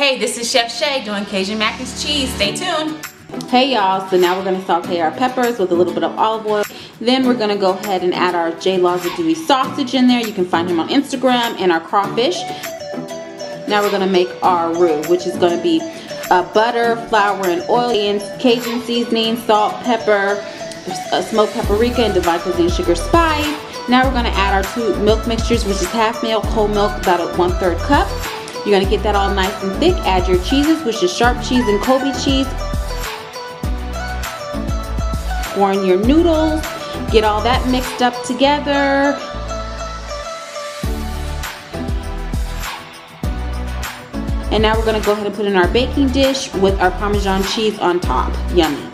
Hey, this is Chef Shay doing Cajun mac and cheese. Stay tuned. Hey y'all, so now we're going to saute our peppers with a little bit of olive oil. Then we're going to go ahead and add our J. Lazadouille sausage in there. You can find him on Instagram, and our crawfish. Now we're going to make our roux, which is going to be butter, flour, and oil, and Cajun seasoning, salt, pepper, smoked paprika, and divine cuisine sugar spice. Now we're going to add our 2 milk mixtures, which is half milk, whole milk, about a 1/3 cup. You're going to get that all nice and thick. Add your cheeses, which is sharp cheese and Colby cheese. Pour in your noodles. Get all that mixed up together. And now we're going to go ahead and put in our baking dish with our Parmesan cheese on top. Yummy.